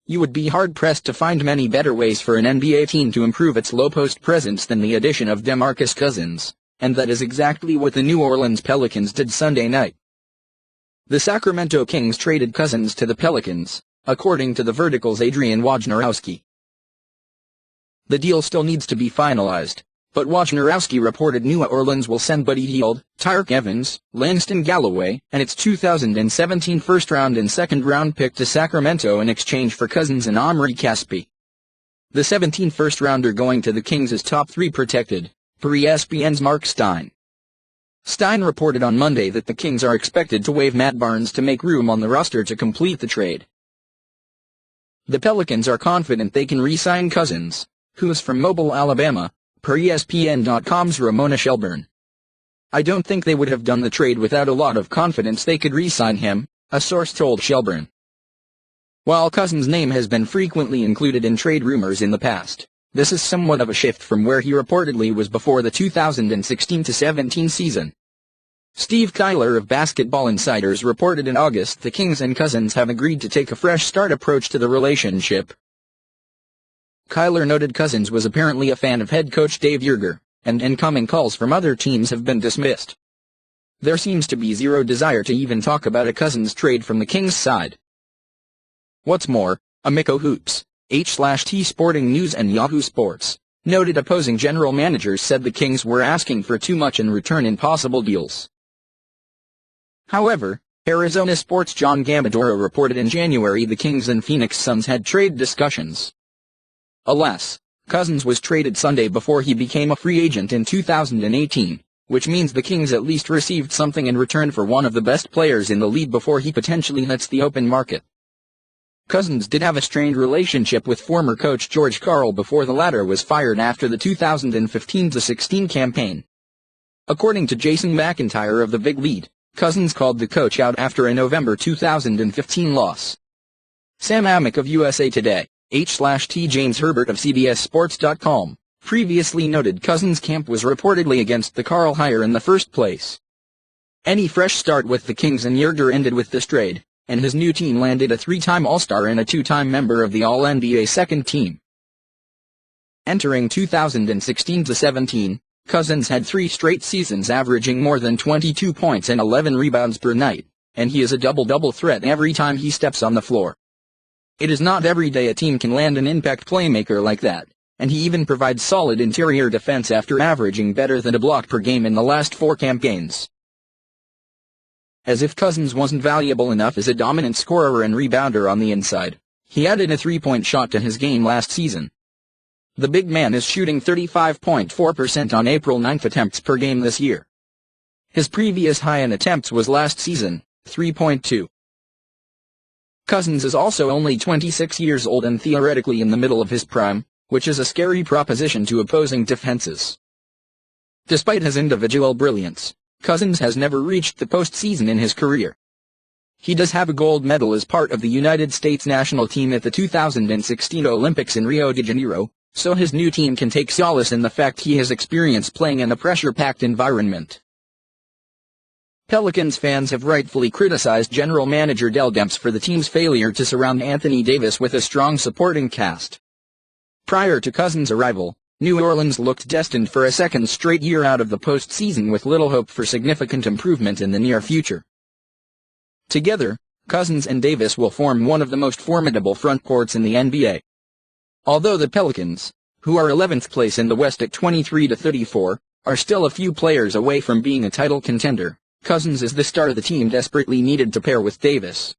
You would be hard-pressed to find many better ways for an NBA team to improve its low-post presence than the addition of DeMarcus Cousins, and that is exactly what the New Orleans Pelicans did Sunday night. The Sacramento Kings traded Cousins to the Pelicans, according to the Vertical's Adrian Wojnarowski. The deal still needs to be finalized, but Wojnarowski reported New Orleans will send Buddy Hield, Tyreke Evans, Langston Galloway, and its 2017 first-round and second-round pick to Sacramento in exchange for Cousins and Omri Casspi. The 17 first-rounder going to the Kings is top 3 protected, per ESPN's Marc Stein. Stein reported on Monday that the Kings are expected to waive Matt Barnes to make room on the roster to complete the trade. The Pelicans are confident they can re-sign Cousins, who is from Mobile, Alabama, per ESPN.com's Ramona Shelburne. I don't think they would have done the trade without a lot of confidence they could re-sign him, a source told Shelburne. While Cousins' name has been frequently included in trade rumors in the past, this is somewhat of a shift from where he reportedly was before the 2016-17 season. Steve Kyler of Basketball Insiders reported in August the Kings and Cousins have agreed to take a fresh start approach to the relationship. Kyler noted Cousins was apparently a fan of head coach Dave Joerger, and incoming calls from other teams have been dismissed. There seems to be zero desire to even talk about a Cousins trade from the Kings' side. What's more, Amico Hoops, H/T Sporting News and Yahoo Sports, noted opposing general managers said the Kings were asking for too much in return in possible deals. However, Arizona Sports' John Gambadoro reported in January the Kings and Phoenix Suns had trade discussions. Alas, Cousins was traded Sunday before he became a free agent in 2018, which means the Kings at least received something in return for one of the best players in the league before he potentially hits the open market. Cousins did have a strained relationship with former coach George Karl before the latter was fired after the 2015-16 campaign. According to Jason McIntyre of The Big Lead, Cousins called the coach out after a November 2015 loss. Sam Amick of USA Today, H/T James Herbert of CBSSports.com, previously noted Cousins' camp was reportedly against the Karl hire in the first place. Any fresh start with the Kings and Joerger ended with this trade, and his new team landed a 3-time All-Star and a 2-time member of the All-NBA second team. Entering 2016-17, Cousins had 3 straight seasons averaging more than 22 points and 11 rebounds per night, and he is a double-double threat every time he steps on the floor. It is not every day a team can land an impact playmaker like that, and he even provides solid interior defense after averaging better than a block per game in the last 4 campaigns. As if Cousins wasn't valuable enough as a dominant scorer and rebounder on the inside, he added a 3-point shot to his game last season. The big man is shooting 35.4% on April 9 attempts per game this year. His previous high in attempts was last season, 3.2. Cousins is also only 26 years old and theoretically in the middle of his prime, which is a scary proposition to opposing defenses. Despite his individual brilliance, Cousins has never reached the postseason in his career. He does have a gold medal as part of the United States national team at the 2016 Olympics in Rio de Janeiro, so his new team can take solace in the fact he has experience playing in a pressure-packed environment. Pelicans fans have rightfully criticized general manager Dell Demps for the team's failure to surround Anthony Davis with a strong supporting cast. Prior to Cousins' arrival, New Orleans looked destined for a second straight year out of the postseason with little hope for significant improvement in the near future. Together, Cousins and Davis will form one of the most formidable frontcourts in the NBA. Although the Pelicans, who are 11th place in the West at 23-34, are still a few players away from being a title contender, Cousins is the star the team desperately needed to pair with Davis.